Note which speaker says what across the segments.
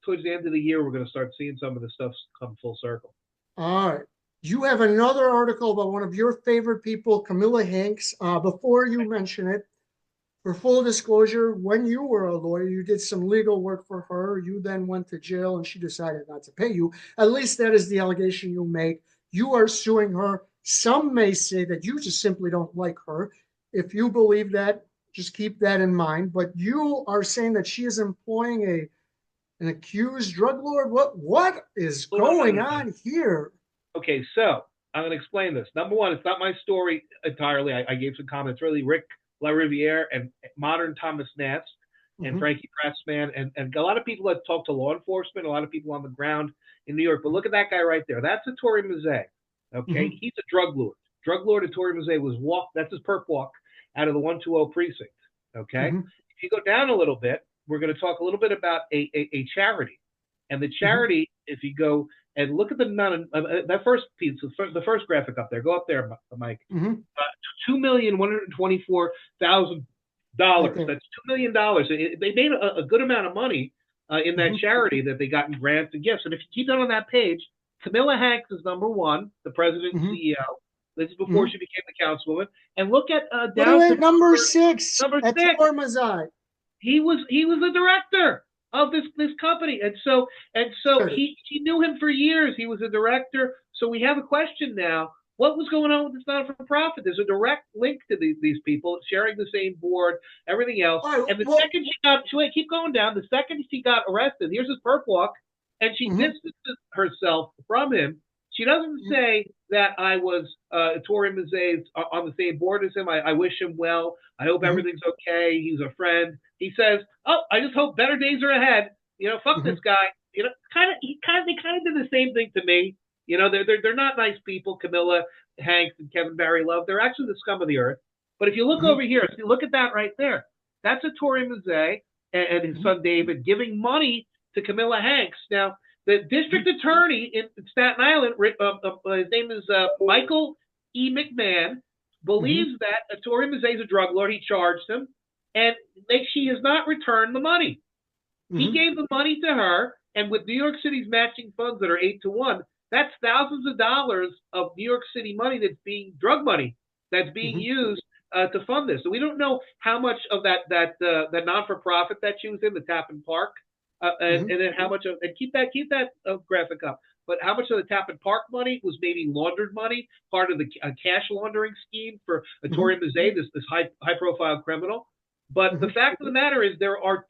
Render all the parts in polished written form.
Speaker 1: towards the end of the year, we're going to start seeing some of this stuff come full circle.
Speaker 2: All right. You have another article about one of your favorite people, Kamillah Hanks. Before you mention it, for full disclosure, when you were a lawyer, you did some legal work for her. You then went to jail and she decided not to pay you. At least that is the allegation you make. You are suing her. Some may say that you just simply don't like her. If you believe that, just keep that in mind. But you are saying that she is employing an accused drug lord. What is
Speaker 1: Oh, no, no,
Speaker 2: going
Speaker 1: no, no.
Speaker 2: on here?
Speaker 1: Okay, so I'm going to explain this. Number one, it's not my story entirely. I gave some comments. Really, Rick LaRiviere and modern Thomas Nast and Frankie Pressman and a lot of people that talk to law enforcement, a lot of people on the ground in New York. But look at that guy right there. That's Ettore Mazzei. Okay, he's a drug lord. Drug lord Ettore Mazzei was that's his perp walk out of the 120 precinct. Okay, if you go down a little bit, we're going to talk a little bit about a charity. And the charity, if you go and look at the that first piece, the first graphic up there, go up there, Mike. $2,124,000. That's $2 million. They made a good amount of money in that charity that they got in grants and gifts. And if you keep that on that page, Kamillah Hanks is number one, the president and CEO. This is before she became the councilwoman. And look at
Speaker 2: down to number six.
Speaker 1: Number six. He was the director of this company, and so he knew him for years. He was a director. So we have a question now: what was going on with this not-for-profit? There's a direct link to these people sharing the same board, everything else. And the second keep going down. The second she got arrested, here's his perp walk, and she distances herself from him. She doesn't say that I was Ettore Mazzei on the same board as him. I wish him well. I hope everything's okay. He's a friend. He says, "Oh, I just hope better days are ahead." Fuck this guy. They kind of did the same thing to me. They're not nice people. Kamillah Hanks and Kevin Barry Love. They're actually the scum of the earth. But if you look over here, look at that right there. That's Ettore Mazzei and his son David giving money to Kamillah Hanks. Now, the district attorney in Staten Island, his name is Michael E. McMahon, believes that Ettore Mazzei is a drug lord. He charged him, and she has not returned the money. He gave the money to her, and with New York City's matching funds that are 8-1, that's thousands of dollars of New York City money that's being drug money that's being used to fund this. So we don't know how much of that non-for-profit that she was in, the Tappan Park. And then how much of, and keep that graphic up, but how much of the Tappan Park money was maybe laundered money, part of the cash laundering scheme for Ettore Mazzei, this high profile criminal. But the fact of the matter is there are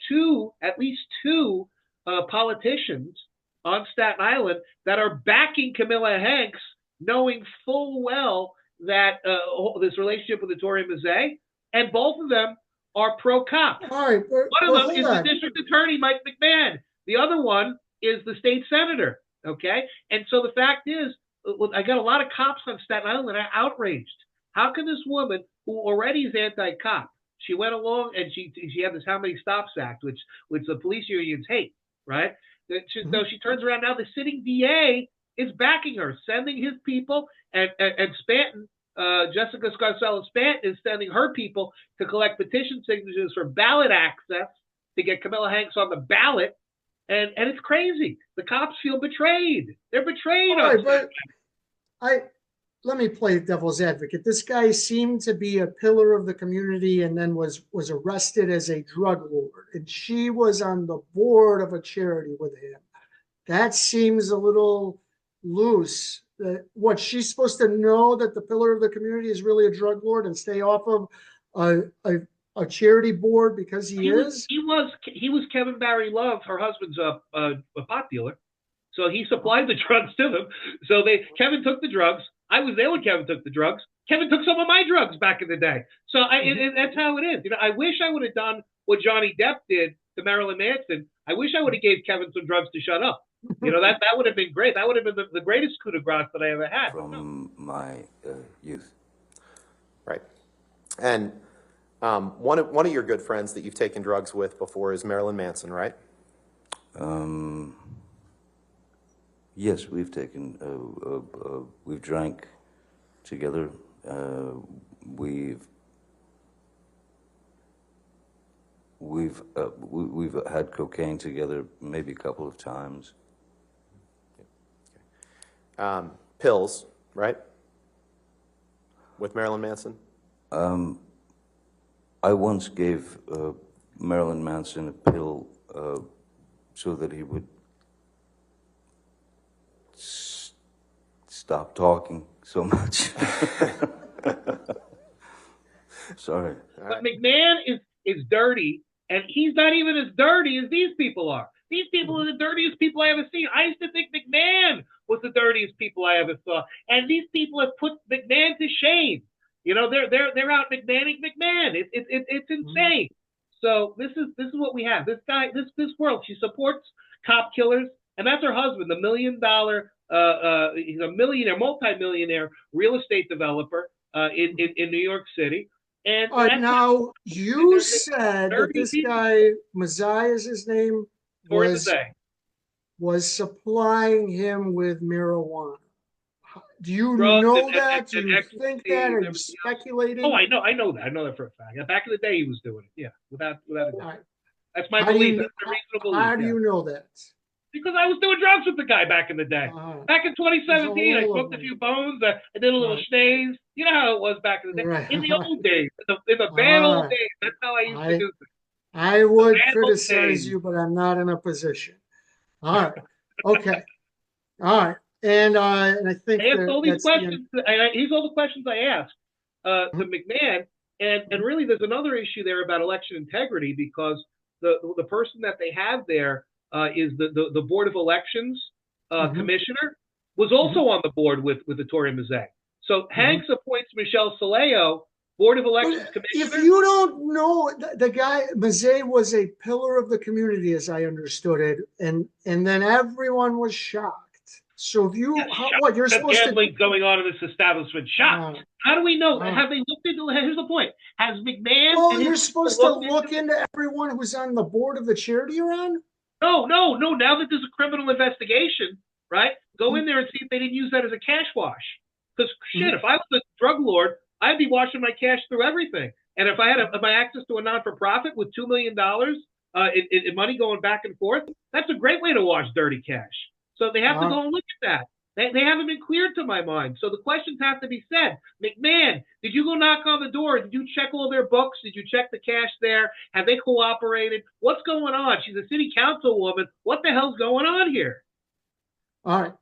Speaker 1: at least two politicians on Staten Island that are backing Kamillah Hanks, knowing full well that this relationship with Ettore Mazzei, and both of them are pro-cop.
Speaker 2: One
Speaker 1: of them is the district attorney, Mike McMahon. The other one is the state senator, okay? And so the fact is, I got a lot of cops on Staten Island that are outraged. How can this woman, who already is anti-cop, she went along and she had this How Many Stops Act, which the police unions hate, right? So she turns around now, the sitting DA is backing her, sending his people, and Spanton, Jessica Scarcella-Spanton is sending her people to collect petition signatures for ballot access to get Kamillah Hanks on the ballot, and it's crazy. The cops feel betrayed. They're betrayed.
Speaker 2: Let me play devil's advocate. This guy seemed to be a pillar of the community and then was arrested as a drug lord, and she was on the board of a charity with him. That seems a little loose. What, she's supposed to know that the pillar of the community is really a drug lord and stay off of a charity board because he is?
Speaker 1: He was Kevin Barry Love, her husband's a pot dealer. So he supplied the drugs to them. So Kevin took the drugs. I was there when Kevin took the drugs. Kevin took some of my drugs back in the day. So that's how it is. I wish I would have done what Johnny Depp did to Marilyn Manson. I wish I would have gave Kevin some drugs to shut up. That would have been great. That would have been the greatest coup de grace that I ever had.
Speaker 3: From my youth. Right. And one of your good friends that you've taken drugs with before is Marilyn Manson, right?
Speaker 4: Yes, we've taken, we've drank together. we've had cocaine together maybe a couple of times.
Speaker 3: Pills, right? With Marilyn Manson?
Speaker 4: I once gave Marilyn Manson a pill so that he would stop talking so much. Sorry.
Speaker 1: But McMahon is dirty, and he's not even as dirty as these people are. These people are the dirtiest people I ever seen. I used to think McMahon was the dirtiest people I ever saw, and these people have put McMahon to shame. You know, they're out McMahonning McMahon. It's insane. So this is what we have. This guy, this world, she supports cop killers, and that's her husband, the $1 million. He's a millionaire, multi-millionaire real estate developer in New York City. And
Speaker 2: all right, now you said that this guy, Mazai is his name, was supplying him with marijuana. Do you know that? Do you think that? Are you speculating?
Speaker 1: Oh, I know that. I know that for a fact. Back in the day, he was doing it. Yeah, without a doubt.
Speaker 2: Right.
Speaker 1: That's my belief. That's a reasonable belief.
Speaker 2: How do you know that?
Speaker 1: Because I was doing drugs with the guy back in the day. Back in 2017, I smoked a few bones. I did a little schnaze. You know how it was back in the day.
Speaker 2: Right.
Speaker 1: In the old days, in the bad old days. That's how I used to do things.
Speaker 2: I would criticize you, but I'm not in a position. All right. Okay. All right. And I think
Speaker 1: I asked all these questions. Here's all the questions I asked to McMahon. And really, there's another issue there about election integrity, because the person that they have there is the Board of Elections commissioner, was also on the board with Vittorio Mazzei. So Hanks appoints Michelle Soleo Board of Elections commissioner.
Speaker 2: If you don't know, the guy, Mazzei was a pillar of the community, as I understood it, and then everyone was shocked. So if you, what you're supposed to...
Speaker 1: Gambling going on in this establishment. Shocked. How do we know? Have they looked into... Here's the point. Has McMahon...
Speaker 2: Well, you're supposed to look into everyone who's on the board of the charity you're on?
Speaker 1: No. Now that there's a criminal investigation, right? Go in there and see if they didn't use that as a cash wash. Because, shit, if I was a drug lord, I'd be washing my cash through everything. And if I had my access to a non-for-profit with $2 million in money going back and forth, that's a great way to wash dirty cash. So they have to go and look at that. They haven't been cleared to my mind. So the questions have to be said. McMahon, did you go knock on the door? Did you check all their books? Did you check the cash there? Have they cooperated? What's going on? She's a city councilwoman. What the hell's going on here?
Speaker 2: All right.